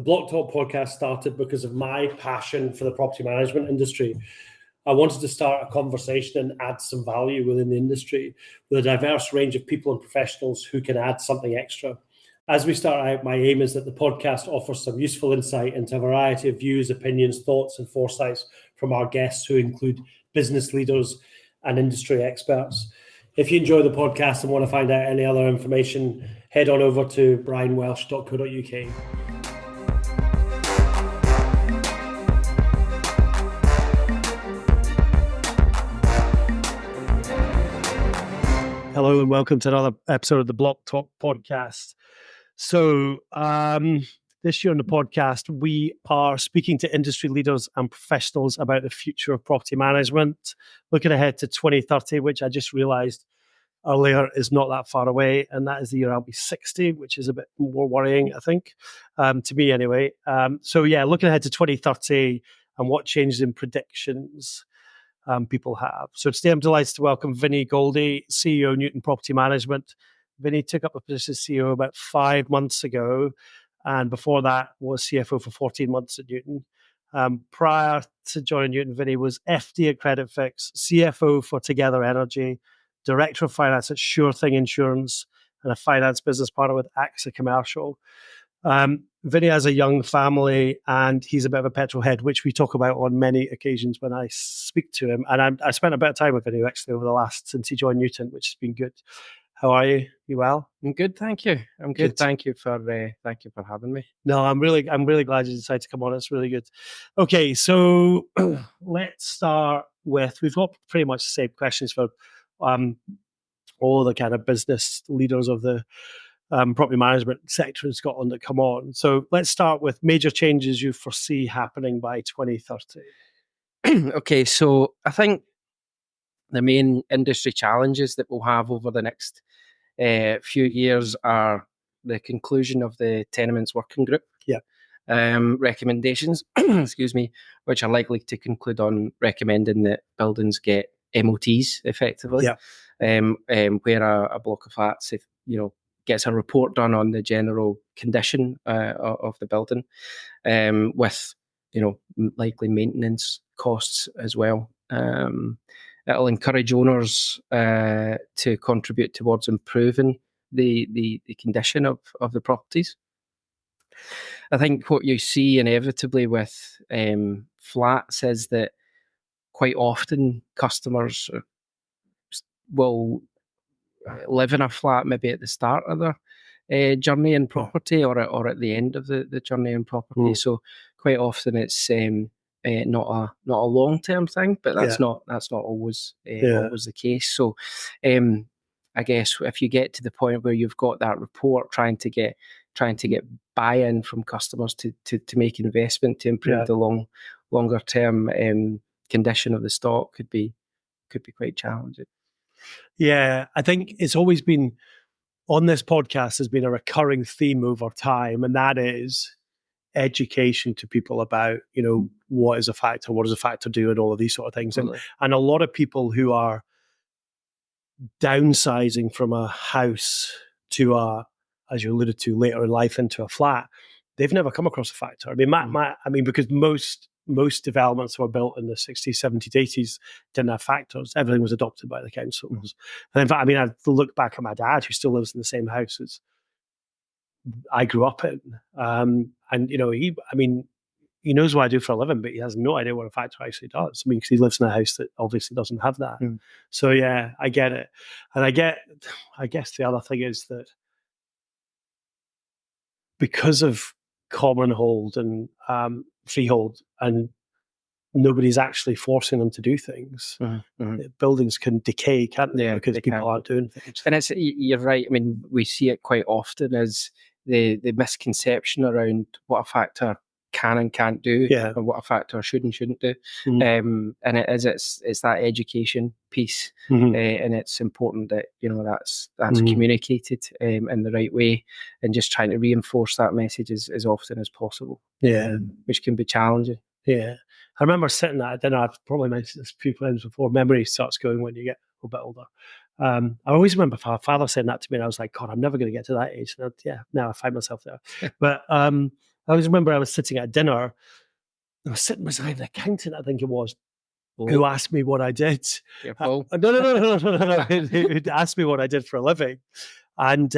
The Blocktalk Podcast started because of my passion for the property management industry. I wanted to start a conversation and add some value within the industry with a diverse range of people and professionals who can add something extra. As we start out, my aim is that the podcast offers some useful insight into a variety of views, opinions, thoughts, and foresights from our guests, who include business leaders and industry experts. If you enjoy the podcast and want to find out any other information, head on over to brianwelsh.co.uk. Hello and welcome to another episode of the Blocktalk Podcast. So this year on the podcast, we are speaking to industry leaders and professionals about the future of property management, looking ahead to 2030, which I just realised earlier is not that far away, and that is the year I'll be 60, which is a bit more worrying, I think, to me anyway. Looking ahead to 2030 and what changes in predictions people have. So today I'm delighted to welcome Vincent Goldie, CEO of Newton Property Management. Vinnie took up the position as CEO about 5 months ago, and before that was CFO for 14 months at Newton. Prior to joining Newton, Vinnie was FD at Creditfix, CFO for Together Energy, Director of Finance at Sure Thing Insurance, and a finance business partner with AXA Commercial. Vinnie has a young family and he's a bit of a petrol head, which we talk about on many occasions when I speak to him. And I spent a bit of time with Vinnie actually over the since he joined Newton, which has been good. How are you? You well? I'm good, thank you. I'm good. Thank you for having me. No, I'm really glad you decided to come on. It's really good. Okay, so let's start with, we've got pretty much the same questions for all the kind of business leaders of the property management sector in Scotland that come on. So let's start with major changes you foresee happening by 2030. Okay, so I think the main industry challenges that we'll have over the next few years are the conclusion of the Tenements Working Group recommendations, excuse me, which are likely to conclude on recommending that buildings get MOTs effectively, where a block of flats, if gets a report done on the general condition of the building, with likely maintenance costs as well. It'll encourage owners to contribute towards improving the condition of the properties. I think what you see inevitably with flats is that quite often customers will live in a flat maybe at the start of their journey in property or at the end of the journey in property. So quite often it's not a long-term thing, but that's not always the case. So I guess if you get to the point where you've got that report, trying to get buy-in from customers to make investment to improve the longer term condition of the stock could be quite challenging. Yeah, I think it's always been on this podcast has been a recurring theme over time, and that is education to people about, what is a factor, what does a factor do, and all of these sort of things. And a lot of people who are downsizing from a house to as you alluded to later in life, into a flat, they've never come across a factor. I mean, because most developments were built in the 60s, 70s, 80s, didn't have factors. Everything was adopted by the councils. And in fact, I look back at my dad, who still lives in the same house as I grew up in. He knows what I do for a living, but he has no idea what a factor actually does. Because he lives in a house that obviously doesn't have that. So yeah, I get it. And I guess the other thing is that because of common hold and freehold, and nobody's actually forcing them to do things, buildings can decay, can't they? Because people aren't doing things. And you're right. I mean, we see it quite often as the misconception around what a factor can and can't do, and what a factor should and shouldn't do. And it's that education piece, and it's important that that's communicated in the right way, and just trying to reinforce that message as often as possible. Which can be challenging. I remember sitting at dinner. I've probably mentioned this a few times before. Memory starts going when you get a bit older. I always remember my father saying that to me, and I was like, God, I'm never going to get to that age. And now I find myself there. But I always remember I was sitting at dinner. I was sitting beside an accountant, I think it was, who asked me what I did. Careful. No. Who asked me what I did for a living, and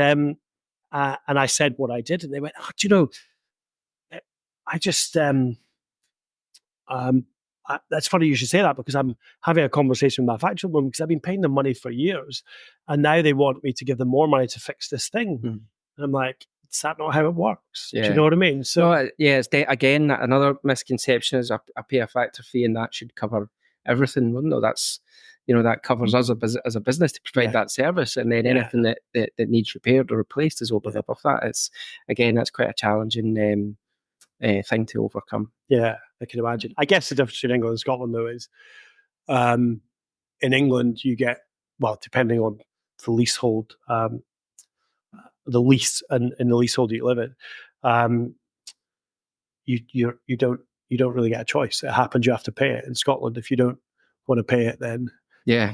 I said what I did, and they went, "Oh, do you know? I just that's funny you should say that, because I'm having a conversation with my factory woman, because I've been paying them money for years, and now they want me to give them more money to fix this thing." Mm. And I'm like, is that not how it works? Yeah. Do you know what I mean? So no, yeah, it's again another misconception is I pay a factor fee and that should cover everything. Well, no, that's that covers us as a business to provide that service, and then anything that needs repaired or replaced is over and above that. It's that's quite a challenging thing to overcome. Yeah, I can imagine. I guess the difference between England and Scotland, though, is in England you get, well, depending on the leasehold, the lease and in the leasehold you live in, you don't really get a choice. It happens, you have to pay it. In Scotland, if you don't want to pay it, then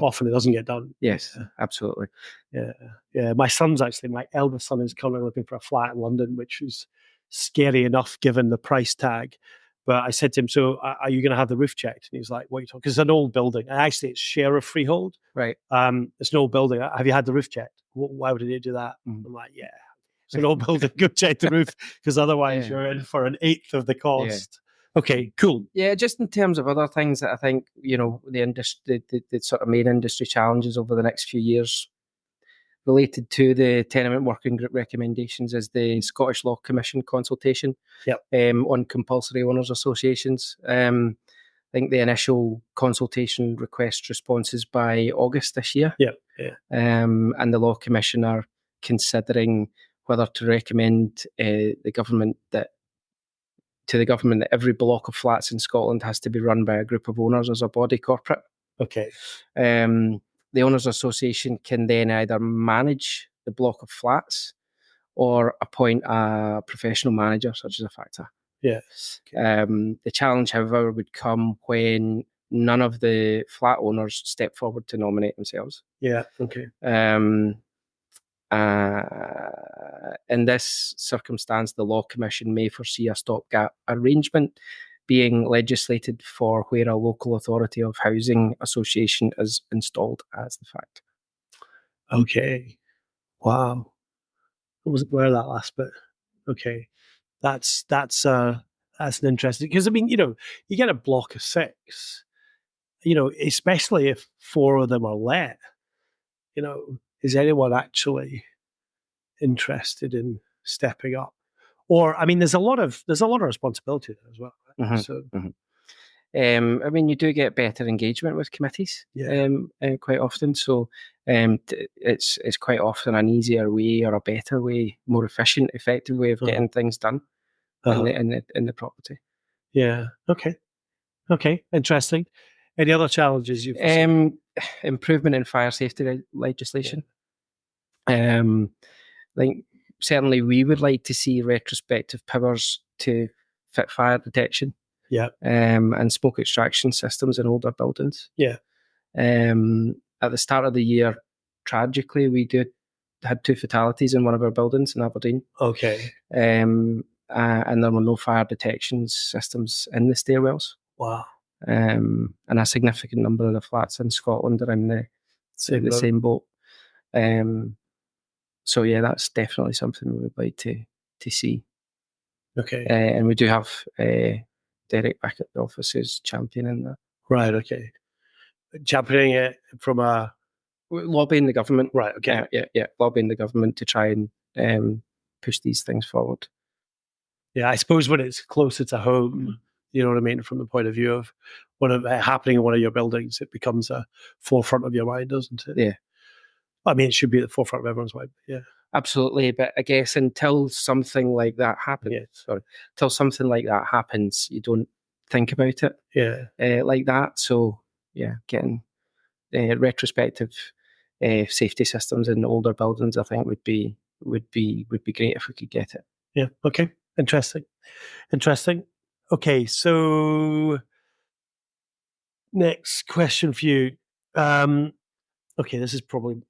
often it doesn't get done. Yes, absolutely. Yeah. My eldest son is currently looking for a flat in London, which is scary enough given the price tag. But I said to him, "So are you going to have the roof checked?" And he's like, "What are you talking?" Because it's an old building. And actually, it's share of freehold. Right. It's an old building. Have you had the roof checked? Why would they do that? I'm like, yeah, it's an old building. Go check the roof, because otherwise you're in for an eighth of the cost. Yeah. Okay, cool. Yeah, just in terms of other things that I think, the industry, the sort of main industry challenges over the next few years related to the Tenement Working Group recommendations is the Scottish Law Commission consultation on compulsory owners associations. I think the initial consultation request responses by August this year. And the Law Commission are considering whether to recommend the government that every block of flats in Scotland has to be run by a group of owners as a body corporate. Okay. The Owners Association can then either manage the block of flats or appoint a professional manager, such as a factor. Yeah. Okay. The challenge, however, would come when none of the flat owners step forward to nominate themselves. Yeah. Okay. In this circumstance, the Law Commission may foresee a stopgap arrangement being legislated for where a local authority of housing association is installed as the factor. Okay. Wow. I wasn't aware of that last bit. Okay. That's an interesting, because I mean, you get a block of 6, especially if 4 of them are let, is anyone actually interested in stepping up? Or, I mean, there's a lot of responsibility there as well. Right? Mm-hmm. So, I mean, you do get better engagement with committees quite often. So it's quite often an easier way or a better way, more efficient, effective way of getting things done in the property. Yeah. Okay. Interesting. Any other challenges you've improvement in fire safety legislation. I think certainly we would like to see retrospective powers to fit fire detection. And smoke extraction systems in older buildings. At the start of the year, tragically, we had 2 fatalities in one of our buildings in Aberdeen. Okay. And there were no fire detection systems in the stairwells. Wow. And a significant number of the flats in Scotland are in the same boat. So yeah, that's definitely something we would like to see. Okay. And we do have Derek back at the offices championing that. Right, okay. Championing it from a... Lobbying the government. Right, okay. Yeah. Lobbying the government to try and push these things forward. Yeah, I suppose when it's closer to home, you know what I mean, from the point of view of happening in one of your buildings, it becomes a forefront of your mind, doesn't it? Yeah. I mean, it should be at the forefront of everyone's mind, yeah. Absolutely, but I guess until something like that happens, you don't think about it like that. So yeah, getting retrospective safety systems in older buildings, I think would be great if we could get it. Yeah. Okay. Interesting. Okay, so next question for you. Okay, this is probably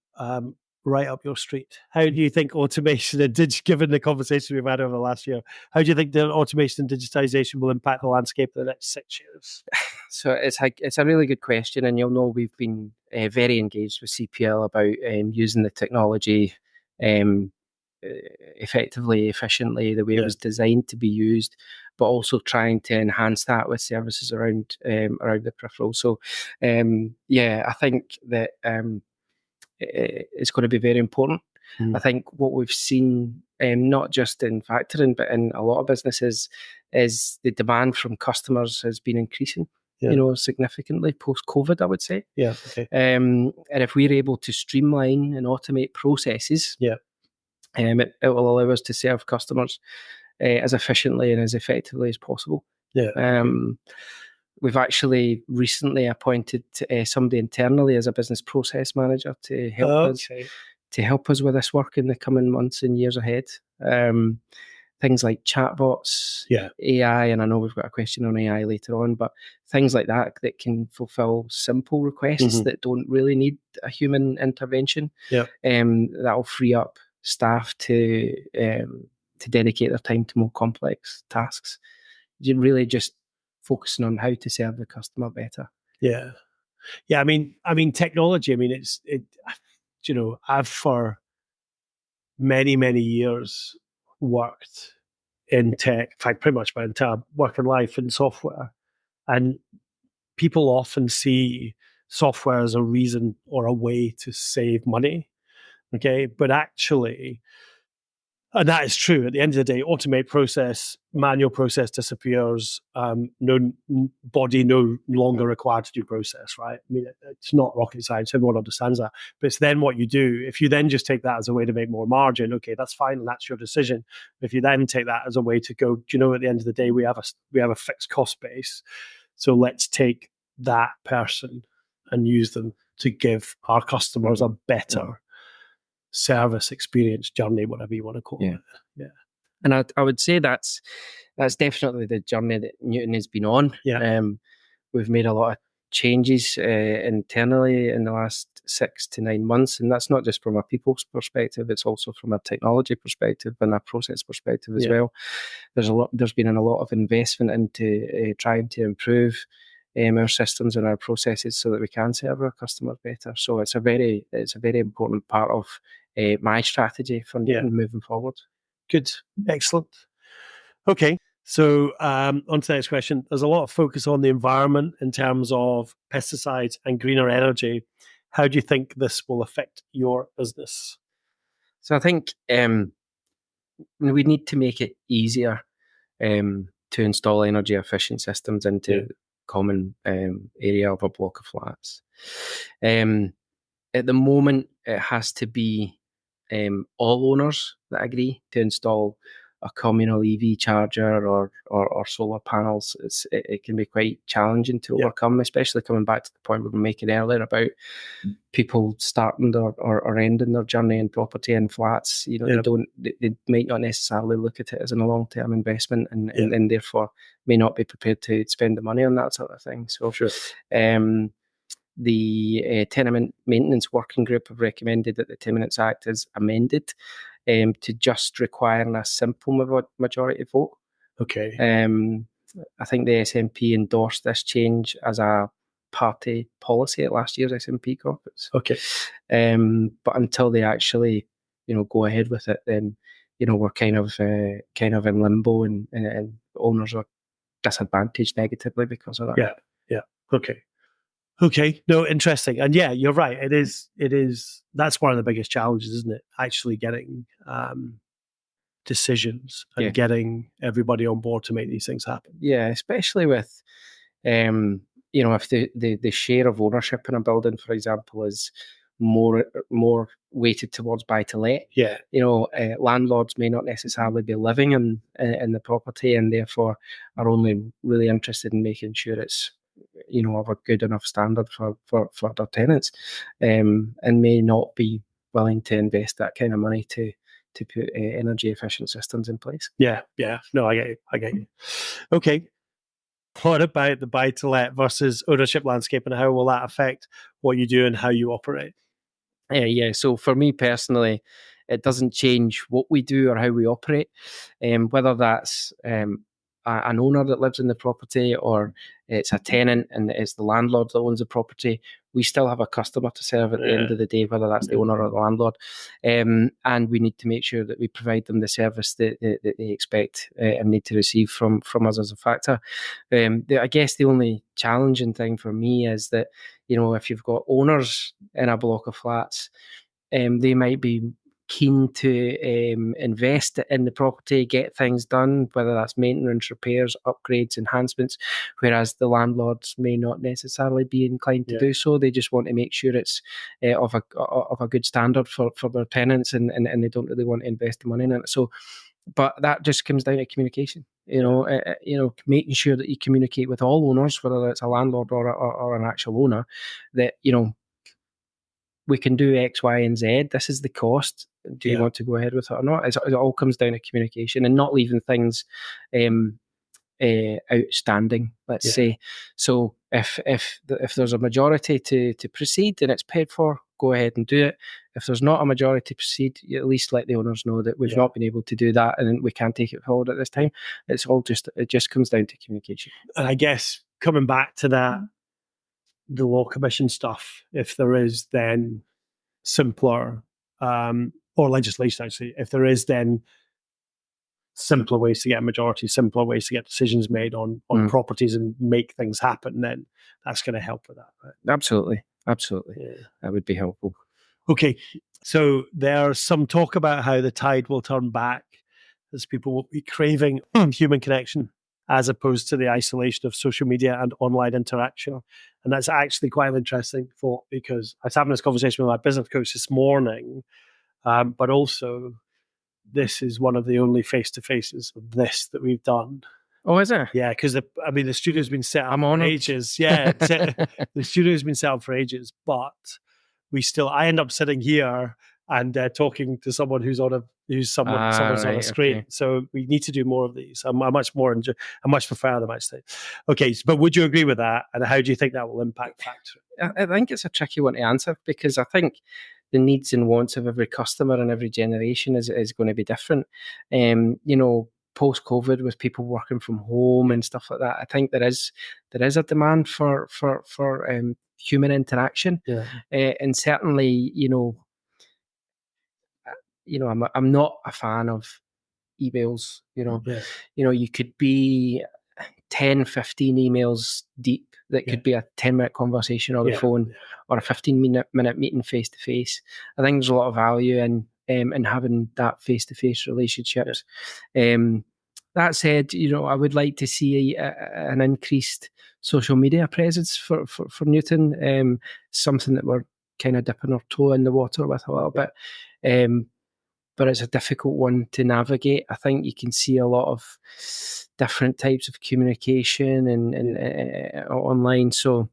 right up your street. How do you think automation and given the conversation we've had over the last year, how do you think the automation and digitization will impact the landscape in the next 6 years? So it's a really good question, and you'll know we've been very engaged with CPL about using the technology effectively, efficiently, the way it was designed to be used, but also trying to enhance that with services around the peripheral. So, I think that it's going to be very important. I think what we've seen, not just in factoring, but in a lot of businesses, is the demand from customers has been increasing. Significantly post-COVID, I would say. Yeah. Okay. And if we're able to streamline and automate processes, it will allow us to serve customers as efficiently and as effectively as possible. Yeah. We've actually recently appointed somebody internally as a business process manager to help us with this work in the coming months and years ahead. Things like chatbots, AI, and I know we've got a question on AI later on, but things like that can fulfill simple requests that don't really need a human intervention. That'll free up staff to dedicate their time to more complex tasks. You're really just focusing on how to serve the customer better. Yeah. I mean, technology. I mean, I've for many years worked in tech. In fact, pretty much my entire working life in software, and people often see software as a reason or a way to save money. Okay, but actually, and that is true. At the end of the day, automate process, manual process disappears. No body no longer required to do process, right? I mean, it's not rocket science. Everyone understands that. But it's then what you do. If you then just take that as a way to make more margin, okay, that's fine, and that's your decision. If you then take that as a way to go, at the end of the day, we have a fixed cost base. So let's take that person and use them to give our customers a better service experience journey, whatever you want to call it. Yeah. And I would say that's definitely the journey that Newton has been on. We've made a lot of changes internally in the last 6 to 9 months, and that's not just from a people's perspective, it's also from a technology perspective and a process perspective as well. There's been a lot of investment into trying to improve our systems and our processes so that we can serve our customers better. So it's a very important part of my strategy for moving forward. Good, excellent. Okay, so on to the next question. There's a lot of focus on the environment in terms of pesticides and greener energy. How do you think this will affect your business? So I think we need to make it easier to install energy efficient systems into common area of a block of flats. At the moment, it has to be all owners that agree to install a communal EV charger or solar panels. It can be quite challenging to overcome, especially coming back to the point we were making earlier about people starting or ending their journey in property and flats. They might not necessarily look at it as a long-term investment and therefore may not be prepared to spend the money on that sort of thing. So the Tenement Maintenance Working Group have recommended that the Tenements Act is amended to just requiring a simple majority vote. Okay. I think the SNP endorsed this change as a party policy at last year's SNP conference. Okay. But until they actually, go ahead with it, then we're kind of in limbo, and owners are disadvantaged negatively because of that. Yeah. Okay. No, interesting. And you're right. It is. That's one of the biggest challenges, isn't it? Actually getting decisions and getting everybody on board to make these things happen. Yeah, especially with, if the share of ownership in a building, for example, is more weighted towards buy to let. Yeah. Landlords may not necessarily be living in the property and therefore are only really interested in making sure it's of a good enough standard for their tenants, and may not be willing to invest that kind of money to put energy efficient systems in place. Yeah. No, I get you. Okay. What about the buy-to-let versus ownership landscape, and how will that affect what you do and how you operate? Yeah. So for me personally, it doesn't change what we do or how we operate, whether that's an owner that lives in the property or it's a tenant and it's the landlord that owns the property. We still have a customer to serve at the end of the day, whether that's the owner or the landlord. And we need to make sure that we provide them the service that they expect and need to receive from us as a factor. I guess the only challenging thing for me is that, if you've got owners in a block of flats, they might be keen to invest in the property, get things done, whether that's maintenance, repairs, upgrades, enhancements, whereas the landlords may not necessarily be inclined to do so. They just want to make sure it's of a good standard for their tenants, and they don't really want to invest the money in it. So, but that just comes down to communication. Making sure that you communicate with all owners, whether it's a landlord or an actual owner, that we can do X, Y, and Z. This is the cost. Do you want to go ahead with it or not? It all comes down to communication and not leaving things outstanding, let's say. So if there's a majority to proceed and it's paid for, go ahead and do it. If there's not a majority to proceed, you at least let the owners know that we've not been able to do that and we can't take it forward at this time. It just comes down to communication. And I guess coming back to that, the law commission stuff, if there is then simpler, or legislation actually, if there is then simpler ways to get a majority, simpler ways to get decisions made on properties and make things happen, then that's going to help with that, right? Absolutely. That would be helpful. Okay, so there's some talk about how the tide will turn back as people will be craving human connection as opposed to the isolation of social media and online interaction. And that's actually quite an interesting thought, because I was having this conversation with my business coach this morning, but also this is one of the only face-to-faces of this that we've done. Oh, is it? Yeah, because the studio's been set up I'm on for ages. Yeah, the studio's been set up for ages, but I end up sitting here and talking to someone who's on a screen. Okay. So we need to do more of these. I much prefer them actually. Okay, but would you agree with that? And how do you think that will impact factoring? I think it's a tricky one to answer, because I think the needs and wants of every customer and every generation is going to be different. Post-COVID, with people working from home and stuff like that, I think there is a demand for human interaction. Yeah. And certainly, I'm not a fan of emails. You could be 10, 15 emails deep that could be a 10-minute conversation on the phone, or a 15-minute meeting face-to-face. I think there's a lot of value in having that face-to-face relationships. That said, I would like to see an increased social media presence for Newton, something that we're kind of dipping our toe in the water with a little bit. But it's a difficult one to navigate. I think you can see a lot of different types of communication and online, so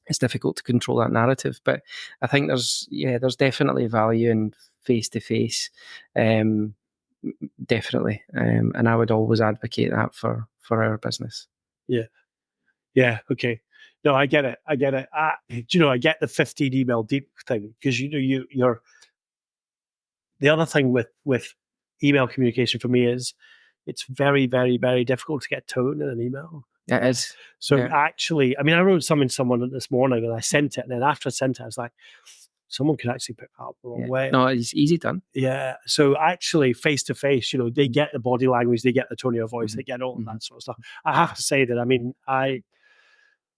it's difficult to control that narrative. But I think there's definitely value in face-to-face, definitely, and I would always advocate that for our business. Yeah. Okay. No, I get it. I get the 15 email deep thing, because you're. The other thing with email communication for me is it's very, very, very difficult to get tone in an email. It is. So actually, I wrote something to someone this morning and I sent it, and then after I sent it, I was like, someone could actually pick that up the wrong way. No, it's easy done. Yeah. So actually, face to face, they get the body language, they get the tone of your voice, they get all that sort of stuff. I have to say that,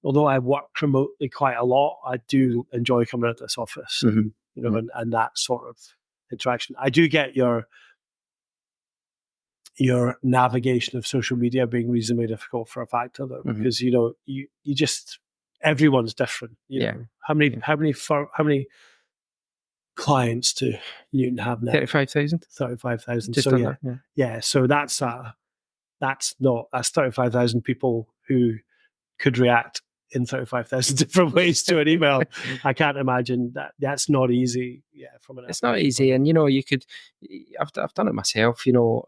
although I work remotely quite a lot, I do enjoy coming into this office, and that sort of interaction. I do get your navigation of social media being reasonably difficult for a factor, though, because you just, everyone's different. How many clients do you have now? 35,000. 35,000. Just so that, yeah. So that's 35,000 people who could react in 35,000 different ways to an email. I can't imagine that's not easy. Yeah, it's not easy, and you could. I've done it myself. You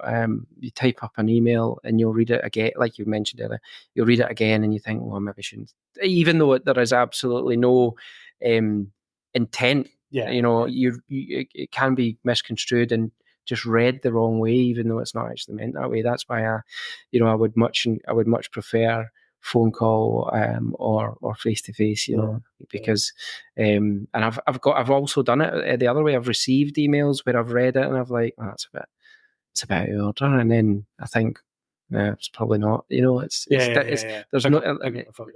type up an email and you'll read it again, like you mentioned earlier. You'll read it again and you think, well, maybe I shouldn't. Even though there is absolutely no intent Yeah, it can be misconstrued and just read the wrong way, even though it's not actually meant that way. That's why I would much prefer phone call or face to face, because and I've also done it the other way. I've received emails where I've read it and I've like, oh, it's a bit out of order, and then I think, no, it's probably not. There's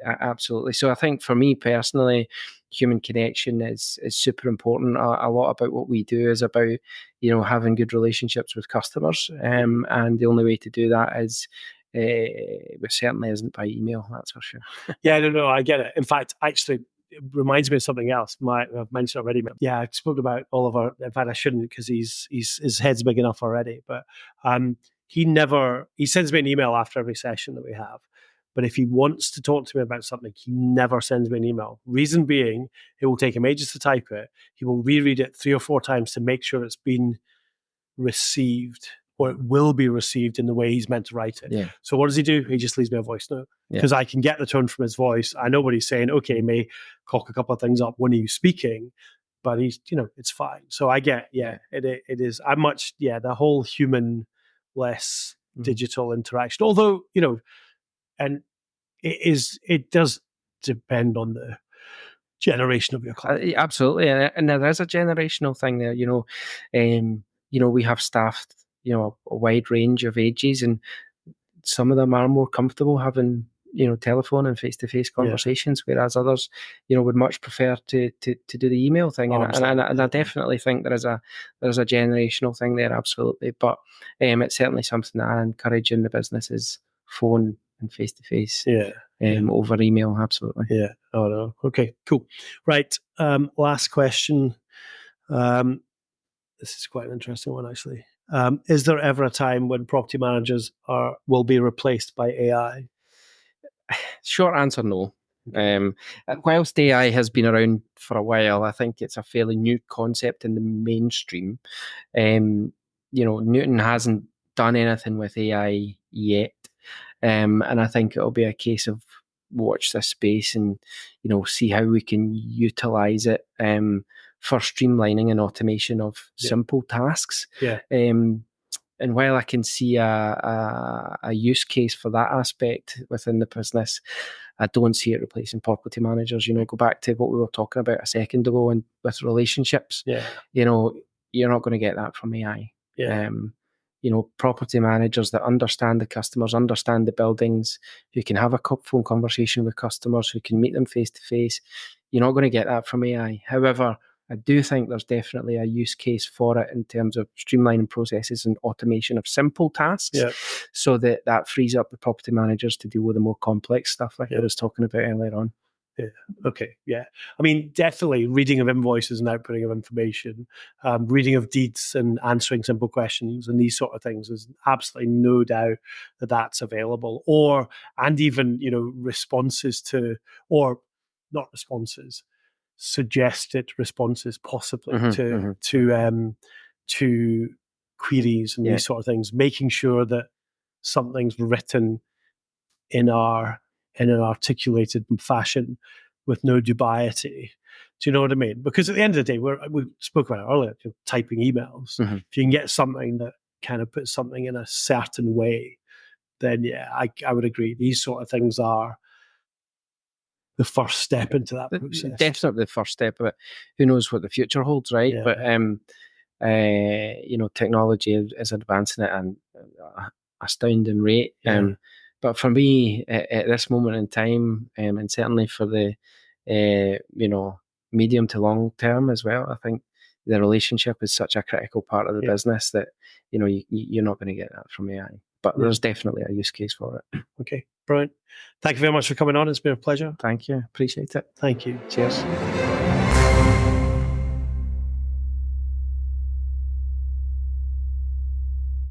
absolutely. So I think for me personally, human connection is super important. A lot about what we do is about having good relationships with customers, and the only way to do that is certainly isn't by email. That's for sure. Yeah, no, I get it. In fact, actually, it reminds me of something else. I've mentioned already. Yeah, I spoke about Oliver. In fact, I shouldn't, because his head's big enough already. But he sends me an email after every session that we have. But if he wants to talk to me about something, he never sends me an email. Reason being, it will take him ages to type it. He will reread it 3 or 4 times to make sure it's been received, or it will be received in the way he's meant to write it. Yeah. So what does he do? He just leaves me a voice note, because I can get the tone from his voice. I know what he's saying. Okay, he may cock a couple of things up when he's speaking, but he's, it's fine. So I get, it is. I'm much, the whole human, less digital interaction. Although, and it does depend on the generation of your client. Absolutely, and there is a generational thing there. We have staff, a wide range of ages, and some of them are more comfortable having telephone and face-to-face conversations, whereas others would much prefer to do the email thing. And I definitely think there is a generational thing there, absolutely. But it's certainly something that I encourage in the business is phone and face-to-face. Over email, absolutely. Yeah. Oh no. Okay, cool. Right. Last question. This is quite an interesting one, actually. Is there ever a time when property managers will be replaced by AI? Short answer, no. Whilst AI has been around for a while, I think it's a fairly new concept in the mainstream. Newton hasn't done anything with AI yet, and I think it'll be a case of watch this space and see how we can utilize it for streamlining and automation of simple tasks. And while I can see a use case for that aspect within the business, I don't see it replacing property managers. Go back to what we were talking about a second ago, and with relationships, you're not going to get that from AI. Property managers that understand the customers, understand the buildings, who can have a phone conversation with customers, who can meet them face to face, you're not going to get that from AI. However, I do think there's definitely a use case for it in terms of streamlining processes and automation of simple tasks, so that frees up the property managers to deal with the more complex stuff like I was talking about earlier on. Yeah. Okay. Yeah. I mean, definitely reading of invoices and outputting of information, reading of deeds and answering simple questions and these sort of things. There's absolutely no doubt that that's available. And even responses to, or not responses, suggested responses possibly to queries and these sort of things, making sure that something's written in an articulated fashion with no dubiety. Do you know what I mean? Because at the end of the day, we spoke about it earlier, typing emails. If you can get something that kind of puts something in a certain way, then I would agree. These sort of things are the first step into that process. Definitely the first step, but who knows what the future holds, right? But technology is advancing at an astounding rate. But for me, at this moment in time, and certainly for the medium to long term as well, I think the relationship is such a critical part of the business that you're not going to get that from AI. But there's definitely a use case for it. Okay, brilliant. Thank you very much for coming on. It's been a pleasure. Thank you. Appreciate it. Thank you. Cheers.